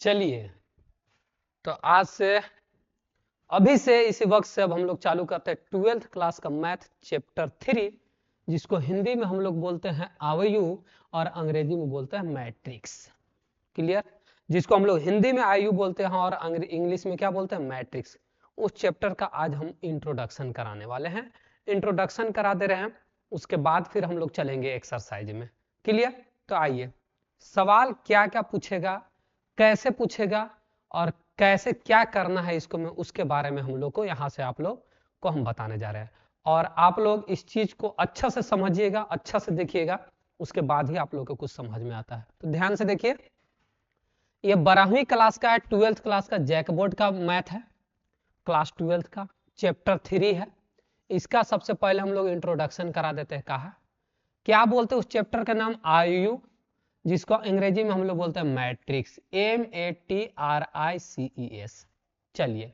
चलिए, तो आज से अभी से इसी वक्त से अब हम लोग चालू करते हैं 12th क्लास का मैथ चैप्टर 3, जिसको हिंदी में हम लोग बोलते हैं आयु और अंग्रेजी में बोलते हैं मैट्रिक्स। क्लियर? जिसको हम लोग हिंदी में आयु बोलते हैं और इंग्लिश में क्या बोलते हैं, मैट्रिक्स। उस चैप्टर का आज हम इंट्रोडक्शन कराने वाले हैं। इंट्रोडक्शन करा दे रहे हैं, उसके बाद फिर हम लोग चलेंगे एक्सरसाइज में। क्लियर? तो आइए, सवाल क्या क्या पूछेगा, कैसे पूछेगा और कैसे क्या करना है इसको में, उसके बारे में हम लोग को यहाँ से आप लोग को हम बताने जा रहे हैं। और आप लोग इस चीज को अच्छा से समझिएगा, अच्छा से देखिएगा, उसके बाद ही आप लोग को कुछ समझ में आता है। तो ध्यान से देखिए, ये 12वीं क्लास का है, 12th क्लास का जैकबोर्ड का मैथ है, क्लास 12th का चैप्टर 3 है। इसका सबसे पहले हम लोग इंट्रोडक्शन करा देते हैं। कहा क्या बोलते हैं उस चैप्टर का नाम, आयु, जिसको अंग्रेजी में हम लोग बोलते हैं मैट्रिक्स, MATRICES। चलिए,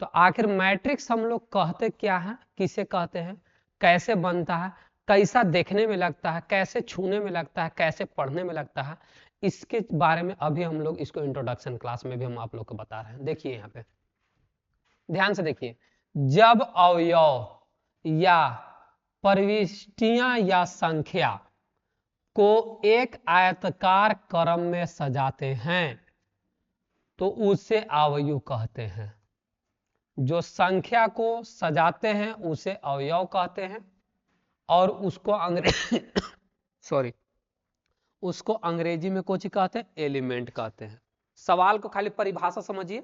तो आखिर मैट्रिक्स हम लोग कहते क्या है, किसे कहते हैं, कैसे बनता है, कैसा देखने में लगता है, कैसे छूने में लगता है, कैसे पढ़ने में लगता है, इसके बारे में अभी हम लोग इसको इंट्रोडक्शन क्लास में भी हम आप लोग को बता रहे हैं। देखिए यहाँ पे ध्यान से देखिए, जब अवयव या प्रविष्टियां या संख्या को एक आयताकार क्रम में सजाते हैं तो उसे अवयव कहते हैं। जो संख्या को सजाते हैं उसे अवयव कहते हैं और उसको अंग्रेजी सॉरी उसको अंग्रेजी में कुछ कहते हैं, एलिमेंट कहते हैं। सवाल को खाली परिभाषा समझिए,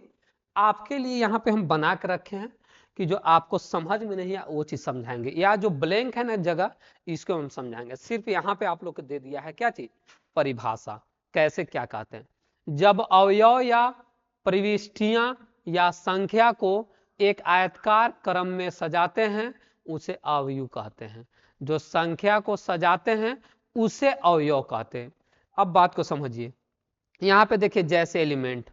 आपके लिए यहाँ पे हम बना के रखे हैं कि जो आपको समझ में नहीं है वो चीज समझाएंगे, या जो ब्लैंक है ना जगह, इसको हम समझाएंगे। सिर्फ यहाँ पे आप लोग को दे दिया है क्या चीज, परिभाषा, कैसे क्या कहते हैं। जब अवयव या प्रविष्टियां या संख्या को एक आयताकार क्रम में सजाते हैं उसे अवयव कहते हैं। जो संख्या को सजाते हैं उसे अवयव कहते हैं। अब बात को समझिए, यहाँ पे देखिए जैसे एलिमेंट,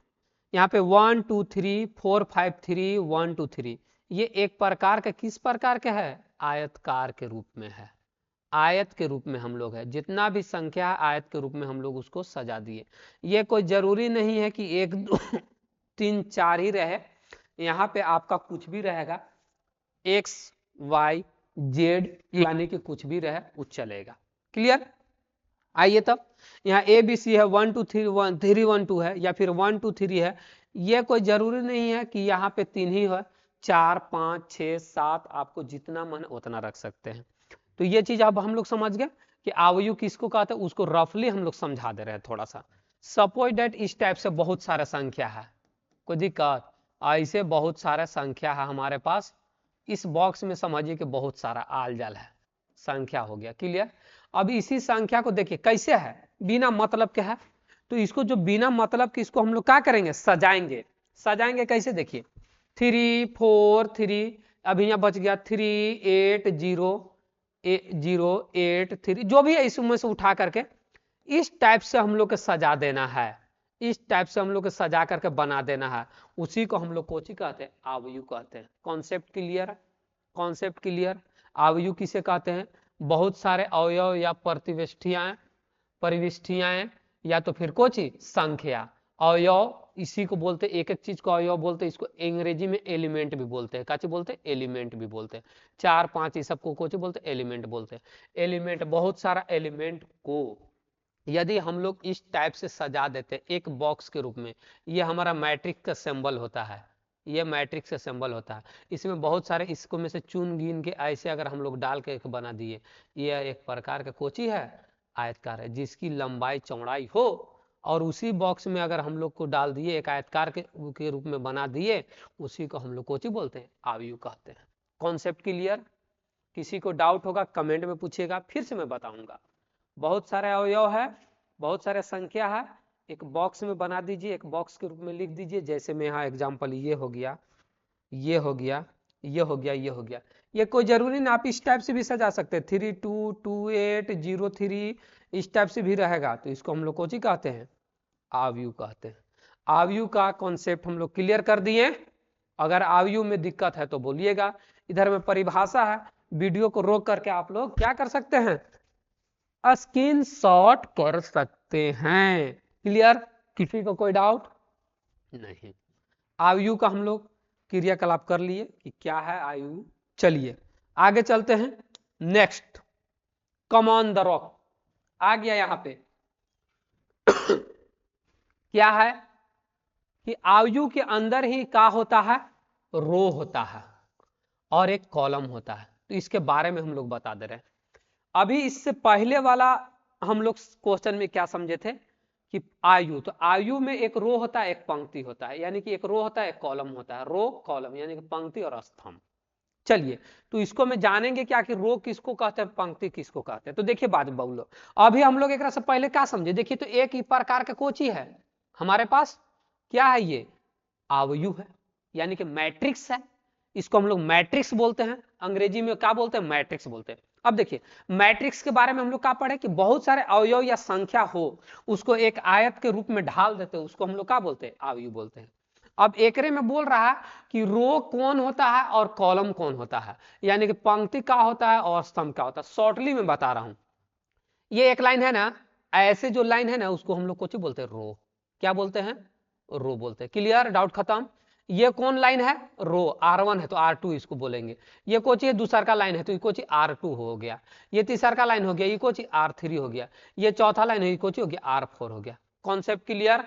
यहाँ पे 1 2 3 4 5 3 1 2 3, ये एक प्रकार का, किस प्रकार का है, आयतकार के रूप में है। आयत के रूप में हम लोग है, जितना भी संख्या है आयत के रूप में हम लोग उसको सजा दिए। ये कोई जरूरी नहीं है कि 1 2 3 4 ही रहे, यहाँ पे आपका कुछ भी रहेगा, x y z यानी कि कुछ भी रहे वो चलेगा। क्लियर? आइए तब, यहाँ ए बी सी है, 1 2 3 1 3 1 2 है, या फिर 1 2 3 है। ये कोई जरूरी नहीं है कि यहाँ पे 3 ही है, 4 5 6 7, आपको जितना मन उतना रख सकते हैं। तो ये चीज अब हम लोग समझ गए कि अवयव किसको कहते हैं, उसको रफली हम लोग समझा दे रहे हैं थोड़ा सा। सपोज दैट इस टाइप से बहुत सारा संख्या है, कोई दिक्कत, ऐसे बहुत सारा संख्या है हमारे पास, इस बॉक्स में समझिए कि बहुत सारा आल जाल है, संख्या हो गया। क्लियर? अब इसी संख्या को देखिए कैसे है, बिना मतलब के है, तो इसको जो बिना मतलब के इसको हम लोग क्या करेंगे, सजाएंगे। सजाएंगे कैसे, देखिए 3 4 3, अभी यहाँ बच गया 3 8 0 0 8 3, जो भी है इसमें से उठा करके इस टाइप से हम लोग को सजा देना है, इस टाइप से हम लोग को सजा करके बना देना है। उसी को हम लोग कोची कहते हैं, अवयव कहते हैं। Concept clear? Concept clear? अवयव किसे कहते हैं, बहुत सारे अवयव या परिविष्टियां या तो फिर कोची संख्या, अवयव इसी को बोलते हैं, एक एक चीज को अवयव बोलते हैं। इसको अंग्रेजी में एलिमेंट भी बोलते हैं, काची बोलते हैं, एलिमेंट भी बोलते हैं। 4 5 ये सबको कोची बोलते हैं, एलिमेंट बोलते हैं। एलिमेंट, बहुत सारा एलिमेंट को यदि हम लोग इस टाइप से सजा देते एक बॉक्स के रूप में, ये हमारा मैट्रिक्स का सिंबल होता है, ये मैट्रिक्स का सिंबल होता है। इसमें बहुत सारे, इसको में से चुन गिन के ऐसे अगर हम लोग डाल के बना दिए, ये एक प्रकार का कोची है, आयतकार है, जिसकी लंबाई चौड़ाई हो, और उसी बॉक्स में अगर हम लोग को डाल दिए, एक आयतकार के रूप में बना दिए, उसी को हम लोग कोची बोलते हैं, अवयव कहते हैं। Concept clear? किसी को डाउट होगा कमेंट में पूछिएगा, फिर से मैं बताऊंगा। बहुत सारे अवयव है, बहुत सारे संख्या है, एक बॉक्स में बना दीजिए, एक बॉक्स के रूप में लिख दीजिए। जैसे मैं यहाँ एग्जांपल, ये हो गया, ये हो गया, ये हो गया, ये हो गया। ये कोई जरूरी ना, आप इस टाइप से भी सजा सकते हैं, 3 2 2 8 0 3, इस टाइप से भी रहेगा। तो इसको हम लोग कोची कहते हैं, अवयव कहते हैं। अवयव का कॉन्सेप्ट हम लोग क्लियर कर दिए। अगर अवयव में दिक्कत है तो बोलिएगा। इधर में परिभाषा है, वीडियो को रोक करके आप लोग क्या कर सकते हैं, स्क्रीन शॉट कर सकते हैं। क्लियर? किसी को कोई डाउट? नहीं। आयु का हम लोग क्रियाकलाप कर लिए कि क्या है आयु। चलिए आगे चलते हैं। Next, come on the rock आ गया यहाँ पे। क्या है कि आयु के अंदर ही क्या होता है, रो होता है और एक कॉलम होता है। तो इसके बारे में हम लोग बता दे रहे हैं। अभी इससे पहले वाला हम लोग क्वेश्चन में क्या समझे थे कि आयु, तो आयु में एक रो होता है एक पंक्ति होता है, यानी कि एक रो होता है एक कॉलम होता है। रो कॉलम यानी कि पंक्ति और स्तंभ। चलिए तो इसको में जानेंगे क्या कि रो किसको कहते हैं, पंक्ति किसको कहते हैं। तो देखिए बात बोलो, अभी हम लोग एक से पहले क्या समझे, देखिए तो एक ही प्रकार का कोची है हमारे पास, क्या है ये, आयु है, यानी कि मैट्रिक्स है। इसको हम लोग मैट्रिक्स बोलते हैं, अंग्रेजी में क्या बोलते हैं, मैट्रिक्स बोलते हैं। अब देखिए मैट्रिक्स के बारे में हम लोग क्या पढ़े कि बहुत सारे अवयव या संख्या हो उसको एक आयत के रूप में ढाल देते हैं, उसको हम लोग क्या बोलते हैं, आयु बोलते हैं। अब एकरे में बोल रहा है कि रो कौन होता है और कॉलम कौन होता है, यानी कि पंक्ति क्या होता है और स्तंभ क्या होता है। शॉर्टली में बता रहा हूं, ये एक लाइन है ना, ऐसे जो लाइन है ना उसको हम लोग कुछ बोलते हैं, रो। क्या बोलते हैं, रो बोलते हैं। क्लियर, डाउट खत्म। ये कौन लाइन है, रो, R1 है तो R2 इसको बोलेंगे। ये कोची है, दूसरा का लाइन है तो ये कोची R2 हो गया। ये तीसरा का लाइन हो गया, ये कोची R3 हो गया। ये चौथा लाइन है, ये कोची हो गया R4 हो गया। Concept clear,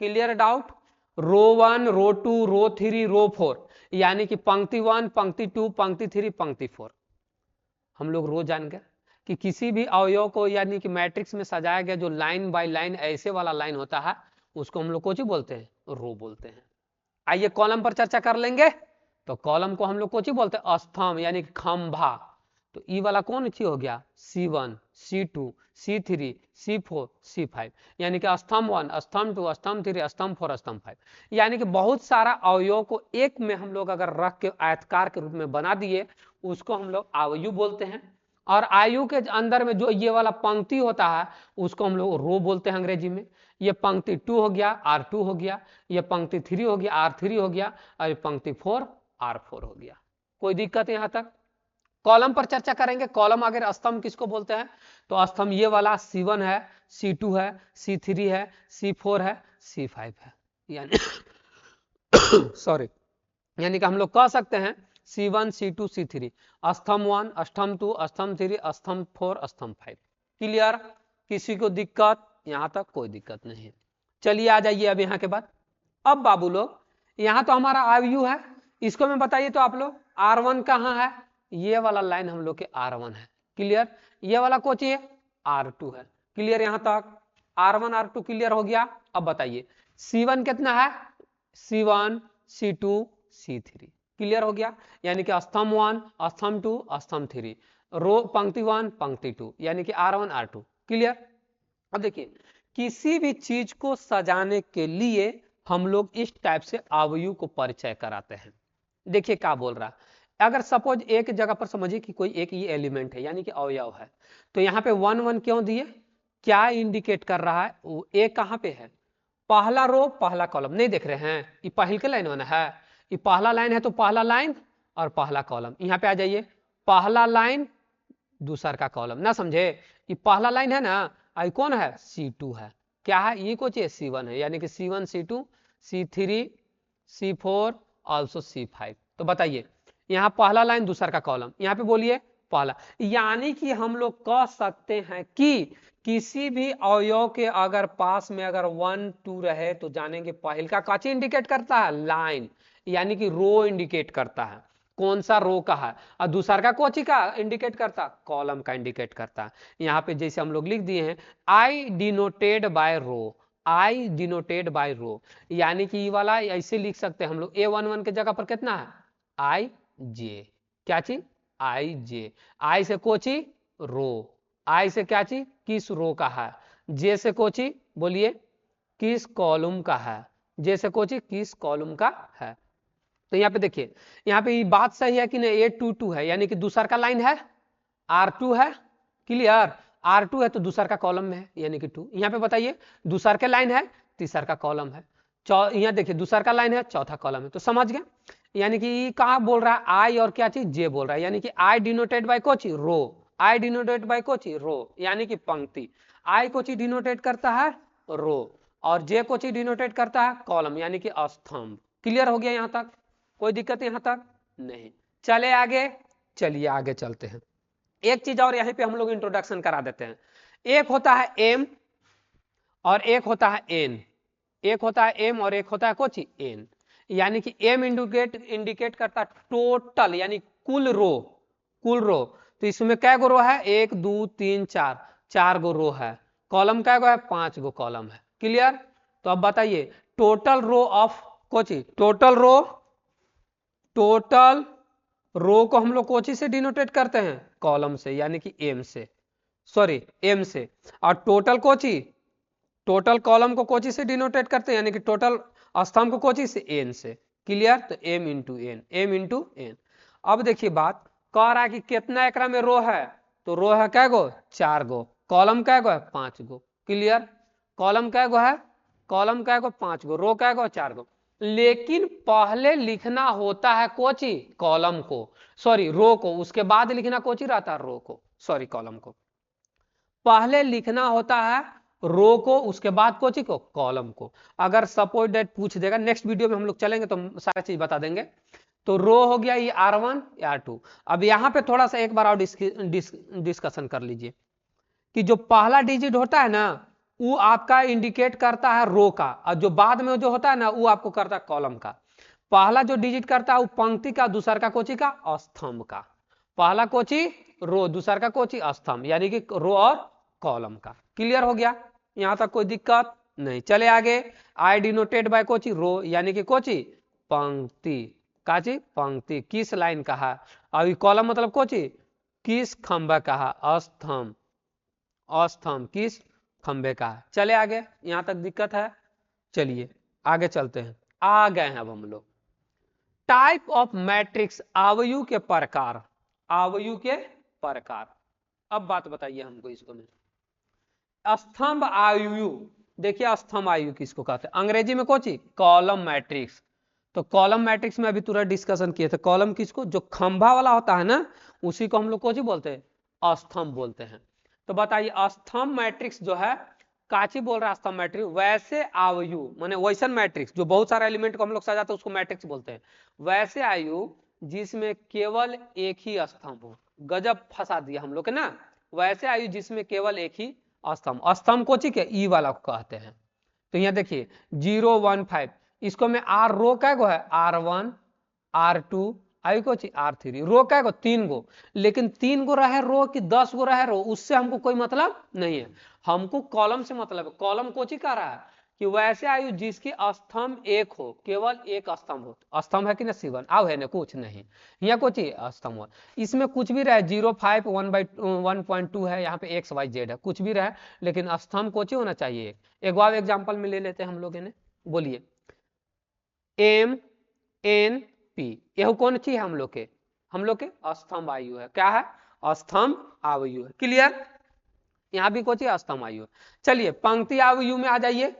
clear, doubt. Row 1, row 2, row 3, row 4, यानी कि पंक्ति 1, पंक्ति 2, पंक्ति 3, पंक्ति 4। हम लोग रो जान गए कि किसी भी अवयव को यानी कि मैट्रिक्स में सजाया गया जो लाइन बाय लाइन ऐसे वाला लाइन होता है उसको हम लोग कोची बोलते हैं, रो बोलते हैं। आइए कॉलम पर चर्चा कर लेंगे। तो कॉलम को हम लोग कोची बोलते हैं, स्तंभ यानी कि खंभा। तो ई वाला कौन सी हो गया, C1, C2, C3, C4, C5, यानी कि स्तंभ 1, स्तंभ 2, स्तंभ 3, स्तंभ 4, स्तंभ 5। यानी कि बहुत सारा अवयव को एक में हम लोग अगर रख के आयतकार के रूप में बना दिए उसको हम लोग आयु बोलते हैं। और आयु के अंदर में जो ये वाला पंक्ति होता है उसको हम लोग रो बोलते हैं अंग्रेजी में। ये पंक्ति 2 हो गया, R2 हो गया। ये पंक्ति 3 हो गया, R3 हो गया। और ये पंक्ति 4, R4 हो गया। कोई दिक्कत यहां तक। कॉलम पर चर्चा करेंगे। कॉलम अगर स्तंभ किसको बोलते हैं, तो स्तंभ ये वाला C1 है, C2 है, C3 है, C4 है, C5 है, यानी सॉरी, यानी कि हम लोग कह सकते हैं C1, C2, C3, स्तंभ 1, स्तंभ 2, स्तंभ 3, स्तंभ 4, स्तंभ 5। क्लियर, किसी को दिक्कत, यहां तक कोई दिक्कत नहीं है। चलिए आ जाइए अब यहाँ के बाद। अब बाबू लोग यहाँ तो हमारा आयु है, इसको मैं बताइए तो आप लोग R1 कहाँ है, ये वाला लाइन हम लोग के R1 है। क्लियर, ये वाला कोची है, R2 है। क्लियर यहाँ तक, R1 R2 क्लियर हो गया। अब बताइए C1 कितना है, C1, C2, C3। क्लियर हो गया, यानी कि स्तंभ 1, स्तंभ 2, स्तंभ 3, रो पंक्ति 1, पंक्ति 2, यानी कि R1 R2। क्लियर। अब देखिए किसी भी चीज को सजाने के लिए हम लोग इस टाइप से अवयव को परिचय कराते हैं। देखिए क्या बोल रहा है, अगर सपोज एक जगह पर समझिए कि कोई एक ये एलिमेंट है यानी कि अवयव है, तो यहाँ पे 1 1 क्यों दिए, क्या इंडिकेट कर रहा है, वो ए कहाँ पे है, पहला रो पहला कॉलम। नहीं देख रहे हैं, ये पहल के लाइन होना है, ये पहला लाइन है तो पहला लाइन और पहला कॉलम। यहाँ पे आ जाइए, पहला लाइन दूसरा का कॉलम, ना समझे, ये पहला लाइन है ना, आई कौन है, C2 है। क्या है, ये कुछ C1 है, यानी कि C1, C2, C3, C4, also C5। तो बताइए यहाँ पहला लाइन दूसरा का कॉलम, यहाँ पे बोलिए पहला। यानी कि हम लोग कह सकते हैं कि किसी भी अवयव के अगर पास में अगर 1 2 रहे तो जानेंगे पहल का काची इंडिकेट करता है, लाइन, यानी कि रो इंडिकेट करता है, कौन सा रो का है, और दूसरा का कोची का इंडिकेट करता, कॉलम का इंडिकेट करता है। यहाँ पे जैसे हम लोग लिख दिए हैं I denoted by row, I denoted by row, यानी कि ये वाला ऐसे लिख सकते हैं हम लोग, A11 के जगह पर कितना है, आई जे, क्या चीज, आई जे, आई से कोची रो, आई से क्या चीज, किस रो का है, जे से कोची बोलिए किस कॉलम का है, जे से कोची किस कॉलम का है। तो यहाँ पे देखिए, यहाँ पे ये बात सही है कि नहीं, A22 है, यानी कि दूसरा का लाइन है, R2 है। क्लियर, R2 है तो दूसरा का कॉलम में है, यानी कि 2। यहाँ पे बताइए दूसरा का लाइन है, तीसरा का कॉलम है, यहाँ देखिए दूसरा का लाइन है, चौथा कॉलम है। तो समझ गए, यानी कि कहा बोल रहा है, आई और क्या चीज, जे बोल रहा है, यानी कि आई डिनोटेड बाय कोची रो, आई डिनोटेड बाय कोची रो, यानी कि पंक्ति। आई कोची डिनोटेट करता है, रो, और जे को चीज डिनोटेट करता है कॉलम यानी कि स्तंभ। क्लियर हो गया यहां तक? कोई दिक्कत यहां तक नहीं? चले आगे, चलिए आगे चलते हैं। एक चीज और यहीं पे हम लोग इंट्रोडक्शन करा देते हैं। एक होता है एम और एक होता है एन। एक होता है एम और एक होता है कोची एन। यानी कि एम इंडिकेट करता टोटल यानी कुल रो, कुल रो। तो इसमें कै गो रो है? 1 2 3 4, 4 गो रो है। कॉलम कै गो है? 5 गो कॉलम है। क्लियर? तो अब बताइए टोटल रो ऑफ कोची, टोटल रो, टोटल रो को हम लोग कोची से डिनोटेट करते हैं? कॉलम से यानी कि एम से, सॉरी एम से। और टोटल कोची, टोटल कॉलम को कोची से डिनोटेट करते हैं यानी कि टोटल स्तंभ को कोची से? एन से। क्लियर? तो M into N, M into N. अब देखिए बात कह रहा है कि कितना एकरा में रो है? तो रो है कै गो? 4 गो। कॉलम कै गो है? 5 गो। क्लियर? कॉलम कै गो है? कॉलम कै गो? 5 गो। रो कै गो? 4 गो। लेकिन पहले लिखना होता है कोची कॉलम को, सॉरी रो को, उसके बाद लिखना कोची रहता है रो को, सॉरी कॉलम को। पहले लिखना होता है रो को, उसके बाद कोची को? कॉलम को। अगर सपोज डेट पूछ देगा, नेक्स्ट वीडियो में हम लोग चलेंगे तो हम सारा चीज बता देंगे। तो रो हो गया ये R1 R2। अब यहाँ पे थोड़ा सा एक बार और डिस्कशन कर लीजिए कि जो पहला डिजिट होता है ना वो आपका इंडिकेट करता है रो का, और जो बाद में जो होता है ना वो आपको करता है कॉलम का। पहला जो डिजिट करता है वो पंक्ति का, दूसर का कोची का? स्तंभ का। पहला कोची रो, दूसर का कोची स्तंभ, यानी कि रो और कॉलम का। क्लियर हो गया? यहां तक कोई दिक्कत नहीं? चले आगे। आई डिनोटेड बाय कोची रो यानी कि कोची पंक्ति, काची पंक्ति। किस लाइन का है? अभी कॉलम मतलब कोची किस खंभे का है? स्तंभ, स्तंभ किस खंभे का है। चले आगे, यहां तक दिक्कत है? चलिए आगे चलते हैं। आ गए हैं अब हम लोग टाइप ऑफ मैट्रिक्स, आवयु के प्रकार, आवयु के प्रकार। अब बात बताइए हमको इसको में। स्तंभ आयु, देखिए स्तंभ आयु किसको कहते हैं? अंग्रेजी में कोची कॉलम मैट्रिक्स। तो कॉलम मैट्रिक्स में अभी तुरंत डिस्कशन किए थे। कॉलम किसको? जो खंभा वाला होता है ना उसी को हम लोग कोची बोलते हैं? स्तंभ बोलते हैं। तो बताइए स्तंभ मैट्रिक्स जो है काची बोल रहा है? स्तंभ मैट्रिक्स वैसे आयु माने वैसन मैट्रिक्स जो बहुत सारे एलिमेंट को हम लोग सजाते हैं उसको मैट्रिक्स बोलते हैं। वैसे आयु जिसमें केवल एक ही स्तंभ हो। गजब फंसा दिया हम लोग के ना। वैसे आयु जिसमें केवल एक ही स्तंभ, स्तंभ कोची के ई वाला को कहते हैं। तो यहाँ देखिए 0 1 5, इसको में आर रो कै गो है? R1 R2 आई को R3। रो कै गो? 3 गो। लेकिन 3 गो रहे रो कि 10 गो रहे रो उससे हमको कोई मतलब नहीं है, हमको कॉलम से मतलब है। कॉलम कोची कह रहा है कि वैसे आयु जिसकी स्तंभ एक हो, केवल एक स्तंभ हो। स्तंभ है कि ना शिवन? आओ है ना कुछ नहीं, यहाँ कुछ स्तंभ हो। इसमें कुछ भी रहे 0 5 1/1.2 है, यहाँ पे x y z है, कुछ भी रहे लेकिन स्तंभ कोची होना चाहिए। एक बार एग्जाम्पल में ले लेते हैं हम लोग ने। बोलिए एम एन पी, यह कौन चीज है हम लोग के? हम लोग के स्तंभ आयु है। क्या है? स्तंभ आयु है। क्लियर? यहां भी कोची स्तंभ आयु है। चलिए पंक्ति आयु में आ जाइए।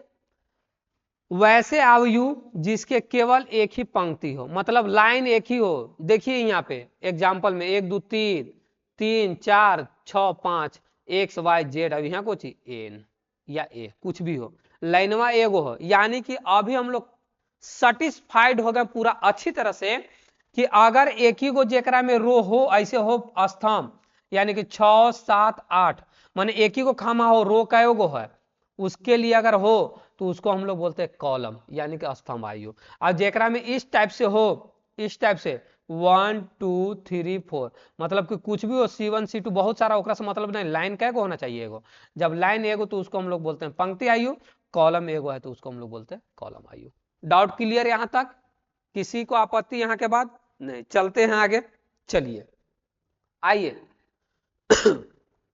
वैसे आयु जिसके केवल एक ही पंक्ति हो, मतलब लाइन एक ही हो। देखिए यहाँ पे एग्जाम्पल में 1 2 3 3 4 6 5 एक्स वाई जेड, अब यहाँ कोची एन या ए कुछ भी हो, लाइनवा एगो हो। यानी कि अभी हम लोग सेटिस्फाइड हो गए पूरा अच्छी तरह से कि अगर एक ही गो जेकरा में रो हो, ऐसे हो स्तंभ, यानी कि 6 7 8 माने एक ही गो खामा हो, रो का गो है, उसके लिए अगर हो तो उसको हम लोग बोलते हैं कॉलम यानी कि स्तंभ आयु। और जेकरा में इस टाइप से हो, इस टाइप से 1 2 3 4, मतलब कि कुछ भी हो C1 C2 बहुत सारा, ओकरा से मतलब नहीं, लाइन कै गो होना चाहिए एगो। जब लाइन एगो तो उसको हम लोग बोलते हैं पंक्ति आयु, कॉलम एगो है तो उसको हम लोग बोलते हैं कॉलम आयु। डाउट क्लियर यहां तक? किसी को आपत्ति यहां के बाद नहीं? चलते हैं आगे। चलिए आइए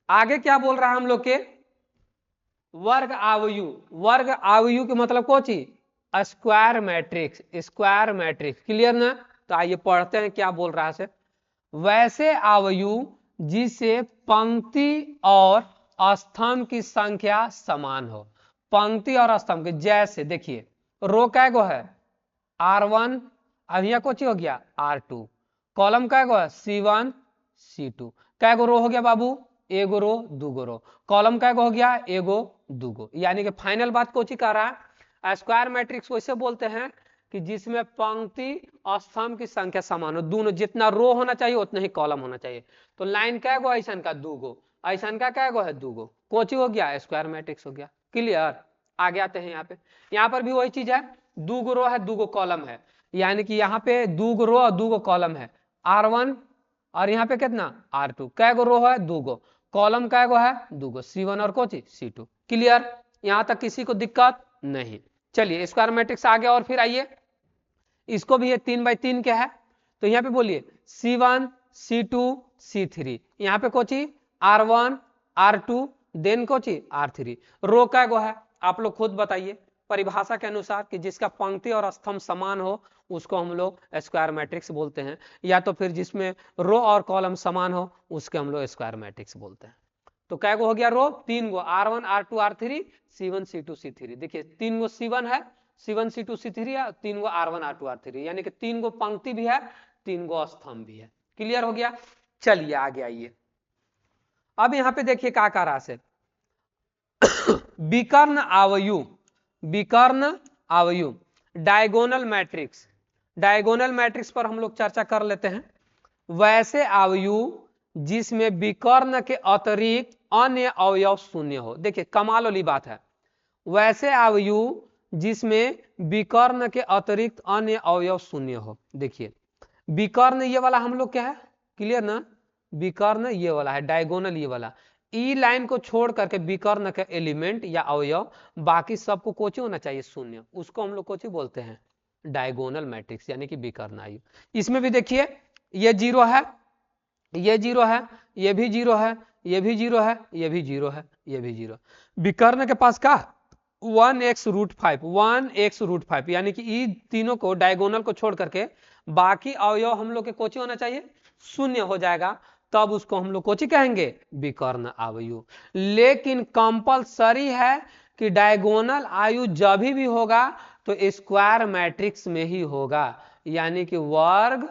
आगे क्या बोल रहा है हम लोग के? वर्ग आयु। वर्ग आयु के मतलब Kochi? Square matrix, square matrix. Clear ना? तो आइए पढ़ते हैं क्या बोल रहा है। वैसे आयु जिसे पंक्ति और स्तंभ की संख्या समान हो। पंक्ति और स्तंभ की, जैसे देखिए रो कै गो है? R1, अब यहाँ कोची हो गया R2। कॉलम कै गो है? C1 C2। कै गो रो हो गया बाबू? एगो रो दूगो रो, कॉलम का हो गया एगो दूगो, यानी कि फाइनल बात कोची कह रहा है, स्क्वायर मैट्रिक्स वैसे बोलते हैं कि जिसमें पंक्ति और स्तंभ की संख्या समान हो, दोनों जितना रो होना चाहिए उतना ही कॉलम होना चाहिए। तो लाइन क्या गो ऐसा का दूगो, ऐसा का क्या गो है दूगो, कोची हो गया स्क्वायर मैट्रिक्स हो गया। क्लियर, आगे आते हैं यहाँ पर भी वही चीज है, दूगो रो है दूगो कॉलम है, यानी कि यहाँ पे दूगो रो और दूगो कॉलम है, R1 और यहाँ पे कितना R2, कै गो रो है दूगो, कॉलम कै गो है दूगो, C1 और कोची C2। क्लियर, यहाँ तक किसी को दिक्कत नहीं। चलिए स्क्वायर मैट्रिक्स आ गया, और फिर आइए इसको भी ये 3x3 के है, तो यहाँ पे बोलिए C1 C2 C3, यहाँ पे Kochi R1 R2 then Kochi R3, रो कै गो है आप लोग खुद बताइए परिभाषा के अनुसार कि जिसका पंक्ति और स्तंभ समान हो उसको हम लोग स्क्वायर मैट्रिक्स बोलते हैं, या तो फिर जिसमें रो और कॉलम समान हो उसके हम लोग स्क्वायर मैट्रिक्स बोलते हैं। तो कै गो हो गया रो, 3 गो R1 R2 R3 C1 C2 C3, देखिए 3 गो C1 है, C1 C2 C3 है, 3 गो R1 R2 R3, यानी कि 3 गो पंक्ति भी है 3 गो स्तंभ भी है। क्लियर हो गया, चलिए आगे आइए। अब यहाँ पे देखिए क्या कह रहा है, विकर्ण आवयु, विकर्ण आवयु डायगोनल मैट्रिक्स, डायगोनल मैट्रिक्स पर हम लोग चर्चा कर लेते हैं। वैसे आवयु जिसमें विकर्ण के अतिरिक्त अन्य अवयव शून्य हो, देखिए कमाल वाली बात है, वैसे आवयु जिसमें विकर्ण के अतिरिक्त अन्य अवयव शून्य हो। देखिए विकर्ण ये वाला हम लोग क्या है, क्लियर ना, विकर्ण ये वाला है, डायगोनल ये वाला, ई लाइन को छोड़ करके विकर्ण का एलिमेंट या अवयव बाकी सबको कोची होना चाहिए शून्य, उसको हम लोग कोची बोलते हैं डायगोनल मैट्रिक्स, यानी कि विकर्ण आयु। इसमें भी देखिए ये 0 है, ये 0 है, ये भी 0 है, ये भी 0 है, ये भी 0 है, ये भी 0। विकर्ण के पास का 1x√5, 1x√5, यानी कि ई तीनों को डायगोनल को छोड़ करके बाकी अवयव हम लोग के कोची होना चाहिए शून्य हो जाएगा, तब उसको हम लोग कोची कहेंगे विकर्ण आयु। लेकिन कंपलसरी है कि डायगोनल आयु जब भी होगा तो स्क्वायर मैट्रिक्स में ही होगा, यानी कि वर्ग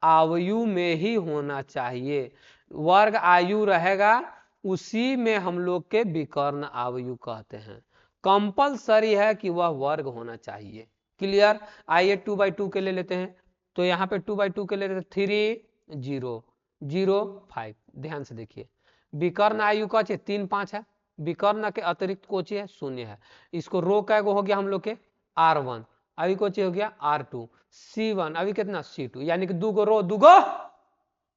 आयु में ही होना चाहिए, वर्ग आयु रहेगा उसी में हम लोग के विकर्ण आयु कहते हैं, कंपलसरी है कि वह वर्ग होना चाहिए। क्लियर, आइए 2x2 के ले लेते हैं, तो यहाँ पे 2x2 के ले लेते 3 0 0 5, ध्यान से देखिए विकर्ण आयु का 3 5 है, विकर्ण के अतिरिक्त कोची है शून्य है, इसको रो कै गो हो गया हम लोग के R1, अभी कोची हो गया R2, C1 अभी कितना C2, यानी कि दूगो रो दूगो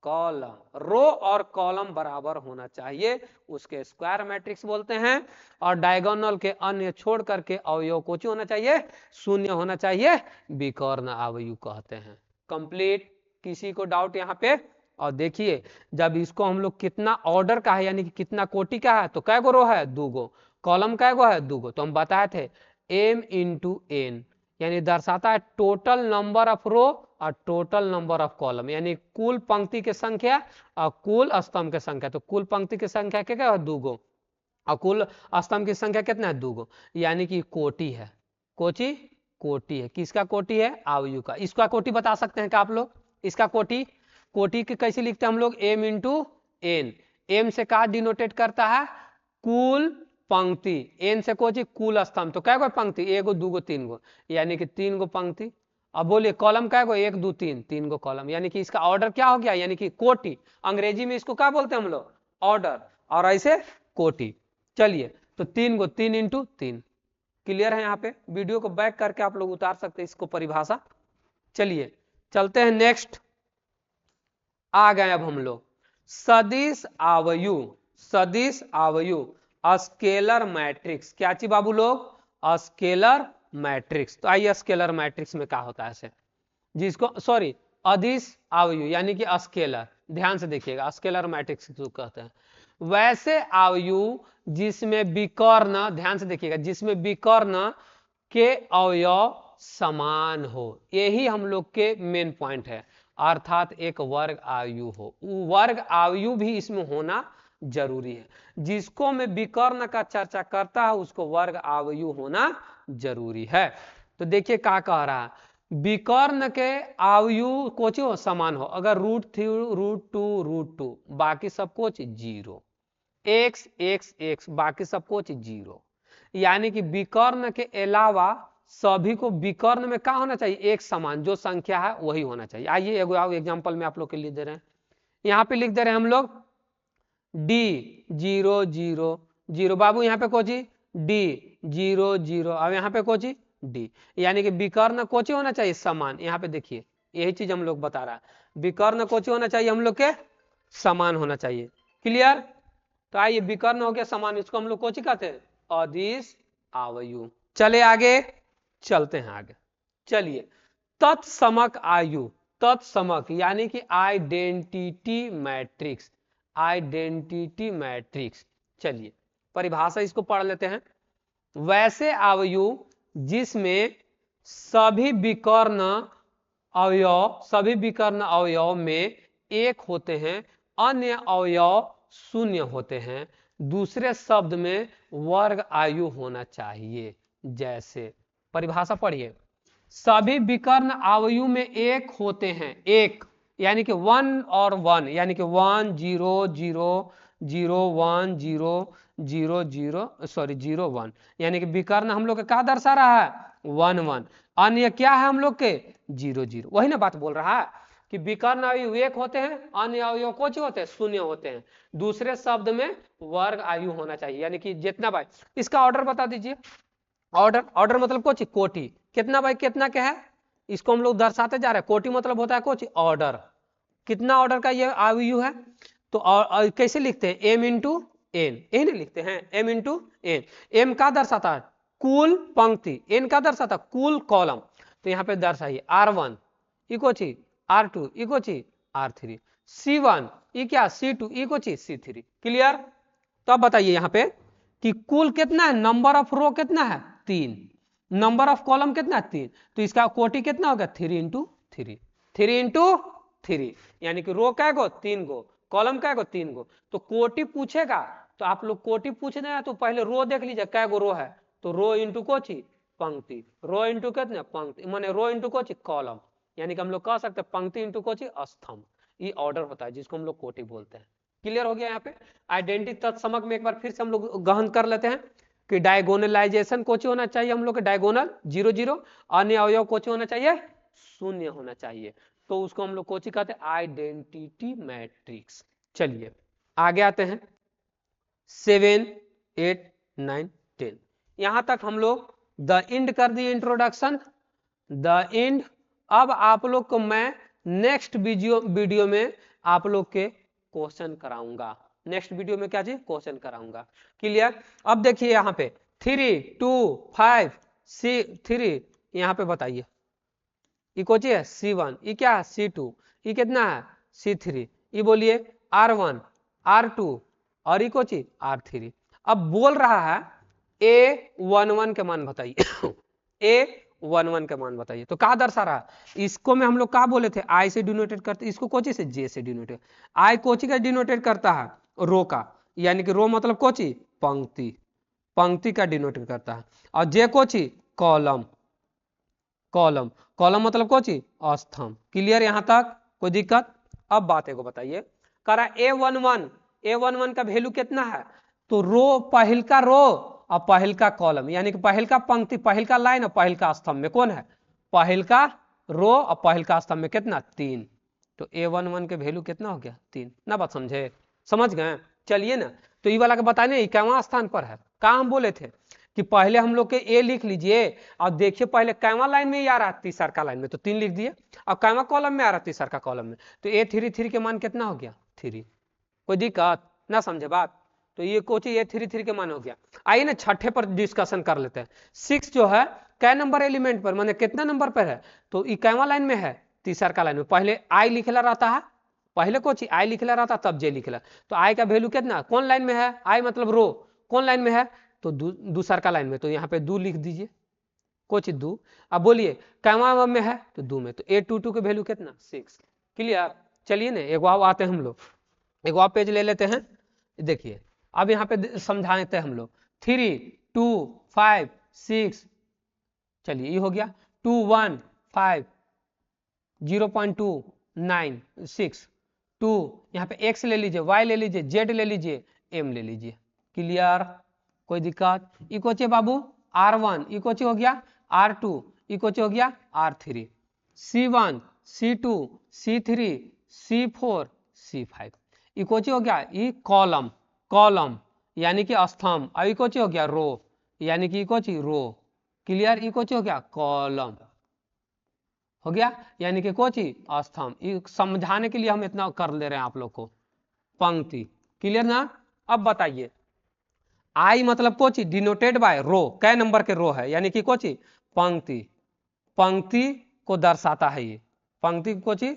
कॉलम, रो और कॉलम बराबर होना चाहिए, उसके स्क्वायर मैट्रिक्स बोलते हैं। और डायगोनल के अन्य छोड़ करके अवयव कोची होना चाहिए शून्य होना चाहिए, विकर्ण आयु कहते हैं। कंप्लीट, किसी को डाउट यहाँ पे? और देखिए जब इसको हम लोग कितना ऑर्डर का है यानी कि कितना कोटि का है, तो कै गो रो है दूगो, कॉलम कै गो है दूगो, तो हम बताए थे m × n, यानी दर्शाता है टोटल नंबर ऑफ रो और टोटल नंबर ऑफ कॉलम, यानी कुल पंक्ति की संख्या और कुल स्तंभ की संख्या। तो कुल पंक्ति की संख्या क्या है दूगो, और कुल स्तंभ की संख्या कितना है दूगो, यानी कि कोटि है, कोची कोटि है, किसका कोटि है आयु का। इसका कोटि बता सकते हैं क्या आप लोग, इसका कोटि, कोटि के कैसे लिखते हैं हम लोग m × n, m से का डिनोटेट करता है कुल पंक्ति, n से कोची कुल स्तंभ, तो क्या गो पंक्ति एगो दूगो तीन गो, यानी कि 3 गो पंक्ति। अब बोलिए कॉलम क्या गो 1 2 3, 3 गो कॉलम, यानी कि इसका ऑर्डर क्या हो गया, यानी कि कोटि, अंग्रेजी में इसको क्या बोलते हैं हम लोग ऑर्डर, और ऐसे कोटि। चलिए तो 3 गो 3 × 3, क्लियर है, यहाँ पे वीडियो को बैक करके आप लोग उतार सकते हैं इसको परिभाषा। चलिए चलते हैं नेक्स्ट, आ गए अब हम लोग सदिश आवयु, सदिश आवयु स्केलर मैट्रिक्स, क्या चीज बाबू लोग स्केलर मैट्रिक्स। तो आइए स्केलर मैट्रिक्स में क्या होता है, जिसको सॉरी अदिश आवयु यानी कि स्केलर, ध्यान से देखिएगा स्केलर मैट्रिक्स कहते हैं। वैसे आवयु जिसमें विकर्ण, ध्यान से देखिएगा, जिसमें विकर्ण के अवयव समान हो, यही हम लोग के मेन पॉइंट है, अर्थात एक वर्ग आयु हो, वर्ग आयु भी इसमें होना जरूरी है। जिसको मैं विकर्ण का चर्चा करता है उसको वर्ग आयु होना जरूरी है। तो देखिए क्या कह रहा है, विकर्ण के आयु कोची हो समान हो, अगर √3 √2 √2 बाकी सब कुछ 0, एक्स एक्स एक्स, बाकी सबको जीरो। यानी कि विकर्ण के अलावा सभी को विकर्ण में क्या होना चाहिए, एक समान, जो संख्या है वही होना चाहिए। आइए एग्जांपल में आप लोग के लिए दे रहे हैं, यहाँ पे लिख दे रहे हैं हम लोग डी 0 0 0, बाबू यहाँ पे कोची डी 0 0, अब यहाँ पे कोची डी, यानी कि विकर्ण कोची होना चाहिए समान। यहाँ पे देखिए यही चीज हम लोग बता रहा है, विकर्ण कोची होना चाहिए हम लोग के समान होना चाहिए। क्लियर? तो आइए विकर्ण हो गया समान, इसको हम लोग कोची कहते हैं, अदिश आयु। चले आगे चलते हैं आगे, चलिए तत्समक आयु, तत्समक यानी कि आइडेंटिटी मैट्रिक्स, आइडेंटिटी मैट्रिक्स। चलिए परिभाषा इसको पढ़ लेते हैं। वैसे अवयु जिसमें सभी विकर्ण अवयव में एक होते हैं, अन्य अवयव शून्य होते हैं। दूसरे शब्द में वर्ग आयु होना चाहिए। जैसे परिभाषा पढ़िए, सभी विकर्ण अवयु में एक होते हैं, एक यानी कि 1 और 1, यानी कि 1 0 0 0 1 0 0 0 सॉरी 0 1, यानी कि विकर्ण हम लोग का क्या दर्शा रहा है, 1 1। अन्य क्या है हम लोग के 0 0, वही ना बात बोल रहा है कि विकर्ण आयु एक होते हैं, अन्य अवयव कुछ होते हैं, शून्य होते हैं। दूसरे शब्द में वर्ग आयु होना चाहिए, यानी कि जितना बाई, इसका ऑर्डर बता दीजिए। ऑर्डर, ऑर्डर मतलब कुछ कोटि, कितना बाई कितना क्या है, इसको हम लोग दर्शाते जा रहे हैं। कोटि मतलब होता है कुछ ऑर्डर, कितना ऑर्डर का ये आयु है, तो कैसे लिखते हैं, m इंटू एन, यही नहीं लिखते हैं, m इंटू एन। एम का दर्शाता है कुल पंक्ति, एन का दर्शाता कुल कॉलम। तो यहाँ पे दर्शाइए R1 इको ची R2 इको ची R3, C1 ई क्या C2 इको ची C3। क्लियर? तो अब बताइए यहाँ पे कि कुल कितना है, नंबर ऑफ रो कितना है 3, नंबर ऑफ कॉलम कितना है 3, तो इसका कोटि कितना होगा 3 इंटू 3, 3 इंटू 3, यानी कि रो कै गो 3 गो, कॉलम कै गो 3 गो। तो कोटि पूछेगा तो आप लोग कोटि पूछना है तो पहले रो देख लीजिए कै गो रो है, तो रो इंटू कोची पंक्ति, रो इंटू कितने पंक्ति, माने रो इंटू कोची कॉलम, यानी कि हम लोग कह सकते हैं पंक्ति इंटू कोची स्तंभ। ये ऑर्डर होता है जिसको हम लोग कोटि बोलते हैं। क्लियर हो गया? यहाँ पे आइडेंटिटी तत्समक में एक बार फिर से हम लोग गहन कर लेते हैं कि डायगोनलाइजेशन कोची होना चाहिए हम लोग के, डायगोनल 0 0, अन्य अवयव कोची होना चाहिए, शून्य होना चाहिए। तो उसको हम लोग कोची कहते हैं आइडेंटिटी मैट्रिक्स। चलिए आगे आते हैं 7 8 9 10, यहां तक हम लोग द इंड कर दिए इंट्रोडक्शन, द इंड। अब आप लोग को मैं नेक्स्ट वीडियो में आप लोग के क्वेश्चन कराऊंगा, नेक्स्ट वीडियो में क्या चीज क्वेश्चन कराऊंगा। क्लियर? अब देखिए यहाँ पे 3 2 5 6 3, यहाँ पे बताइए ये कोची है C1, ये क्या है C2, ये कितना है C3, ये बोलिए R1 R2 और ये कोची R3। अब बोल रहा है A11 के मान बताइए A11 के मान बताइए, तो क्या दर्शा रहा है, इसको में हम लोग क्या बोले थे, I से डिनोटेड करते, इसको कोची से J से डिनोटेड। I कोची का डिनोटेड करता है रो का, यानी कि रो मतलब कोची पंक्ति, पंक्ति का डिनोटेड करता है, और J Kochi column, column, column मतलब कोची स्तंभ। क्लियर यहाँ तक? कोई दिक्कत? अब बात को बताइए, करा A11 का वैल्यू कितना है, तो रो पहल का रो और पहल का कॉलम, यानी कि पहल का पंक्ति, पहल का लाइन और पहल का स्तंभ में कौन है, पहल का रो और पहल का स्तंभ में कितना 3, तो A11 के वैल्यू कितना हो गया 3 ना। बात समझे? समझ गए? चलिए ना, तो ये वाला के बताने कैवा स्थान पर है, कहा हम बोले थे कि पहले हम लोग के ए लिख लीजिए और देखिए पहले कैवा लाइन में ही आ रहा है तीसरा का लाइन में, तो 3 लिख दिए, और कैवा कॉलम में आ रहा है तीसरा का कॉलम में, तो A33 के मान कितना हो गया 3। कोई दिक्कत ना? समझे बात? तो ये कोची A33 के मान हो गया। आइए ना छठे पर डिस्कशन कर लेते हैं। 6 जो है कै नंबर एलिमेंट पर, माने कितना नंबर पर है, तो ये कैवा लाइन में है तीसरा का लाइन में, पहले आई लिखला रहता है, पहले कोची आई लिखला रहता तब जे लिखला, तो आई का वैल्यू कितना कौन लाइन में है, आई मतलब रो कौन लाइन में है, तो दूसरा का लाइन में, तो यहाँ पे 2 लिख दीजिए, कोची 2। अब बोलिए कैवा में है तो 2 में, तो A22 के वैल्यू कितना 6। क्लियर? चलिए ना एक और आते हैं हम लोग, एक और पेज ले लेते हैं। देखिए अब यहाँ पे समझाते हैं हम लोग 3 2 5 6, चलिए ये हो गया 2 1 5 0.2 9 6 2, यहाँ पे x ले लीजिए, y ले लीजिए, z ले लीजिए, m ले लीजिए। क्लियर, कोई दिक्कत? इकोचे बाबू R1 इकोचे हो गया, R2 इकोचे हो गया, R3, C1 C2 C3 C4 C5 इकोचे हो गया। ई कॉलम, कॉलम यानी कि स्तंभ, और इकोचे हो गया रो यानी कि इकोची रो। क्लियर, इकोची हो गया कॉलम, हो गया यानी कि कोची स्तंभ। समझाने के लिए हम इतना कर ले रहे हैं आप लोग को, पंक्ति। क्लियर ना? अब बताइए, आई मतलब कोची डिनोटेड बाय रो, कै नंबर के रो है यानी कि कोची पंक्ति, पंक्ति को दर्शाता है, ये पंक्ति को कोची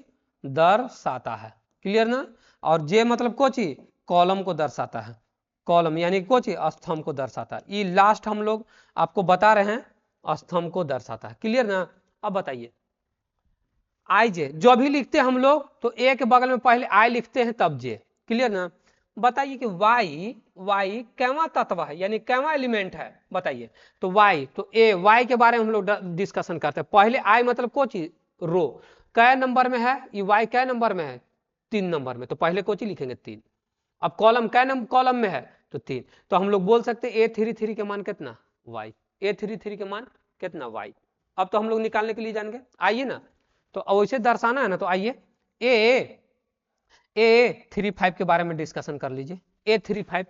दर्शाता है। क्लियर ना? और जे मतलब कोची कॉलम को दर्शाता है, कॉलम यानी कोची स्तंभ को दर्शाता है। ये लास्ट हम लोग आपको बता रहे हैं स्तंभ को दर्शाता है। क्लियर ना? अब बताइए, आई जे जो भी लिखते हैं हम लोग तो ए के बगल में पहले आई लिखते हैं तब जे। क्लियर ना? बताइए कि वाई, वाई कैवा तत्व है यानी कैवा एलिमेंट है, बताइए। तो वाई, तो ए वाई के बारे में हम लोग डिस्कशन करते हैं। पहले आई मतलब कोची रो, कै नंबर में है ये वाई, कै नंबर में है 3 नंबर में, तो पहले कोची लिखेंगे 3। अब कॉलम कै नंबर कॉलम में है तो 3, तो हम लोग बोल सकते हैं A33 के मान कितना वाई, A33 के मान कितना वाई। अब तो हम लोग निकालने के लिए जाएंगे, आइए ना, तो वैसे दर्शाना है ना, तो आइए A35 के बारे में डिस्कशन कर लीजिए। A35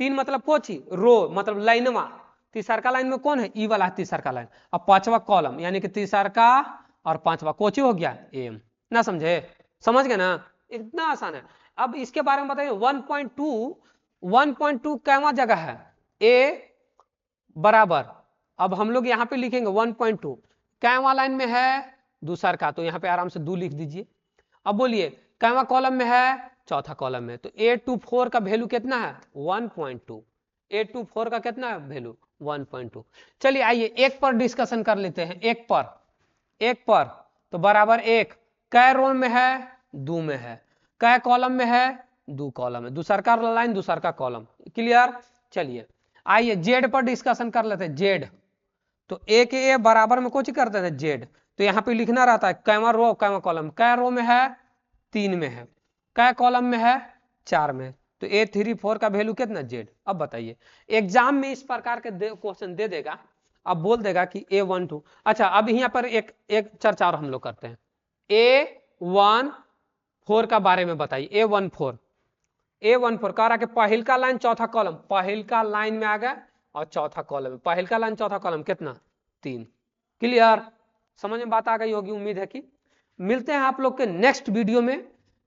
3 मतलब कोची रो मतलब लाइनवा, तीसरका लाइन में कौन है ई वाला है तीसरका लाइन, अब पांचवा कॉलम यानी कि तीसरका और पांचवा कोची हो गया एम। ना समझे? समझ गए ना? इतना आसान है। अब इसके बारे में बताइए 1.2 कैवा जगह है ए बराबर, अब हम लोग यहाँ पे लिखेंगे 1.2 कैवा लाइन में है दूसर का, तो यहाँ पे आराम से 2 लिख दीजिए। अब बोलिए कैवा कॉलम में है चौथा कॉलम में, तो A24 का वैल्यू कितना है 1.2, A24 का कितना है वैल्यू 1.2। चलिए आइए एक पर डिस्कशन कर लेते हैं, एक पर, एक पर, तो बराबर 1 कै रो में है 2 में है, कै कॉलम में है 2 कॉलम है, दूसर का लाइन दूसर का कॉलम। क्लियर? चलिए आइए जेड पर डिस्कशन कर लेते हैं। जेड, तो ए के ए बराबर में कुछ करते थे जेड, तो यहाँ पे लिखना रहता है कैवा रो कैवा कॉलम, कै रो में है 3 में है, कै कॉलम में है 4 में, तो A34 का वैल्यू कितना जेड। अब बताइए एग्जाम में इस प्रकार के क्वेश्चन दे देगा, अब बोल देगा कि A12। अच्छा अब यहाँ पर एक चर्चा और हम लोग करते हैं, A14 का बारे में बताइए। A14 कह रहा कि पहिलका लाइन चौथा कॉलम, पहिलका लाइन में आ गया और चौथा कॉलम में, पहिलका लाइन चौथा कॉलम कितना 3। क्लियर? समझ में बात आ गई होगी, उम्मीद है कि। मिलते हैं आप लोग के नेक्स्ट वीडियो में,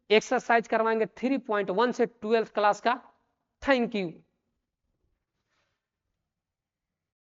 एक्सरसाइज करवाएंगे 3.1 से 12th क्लास का। Thank you.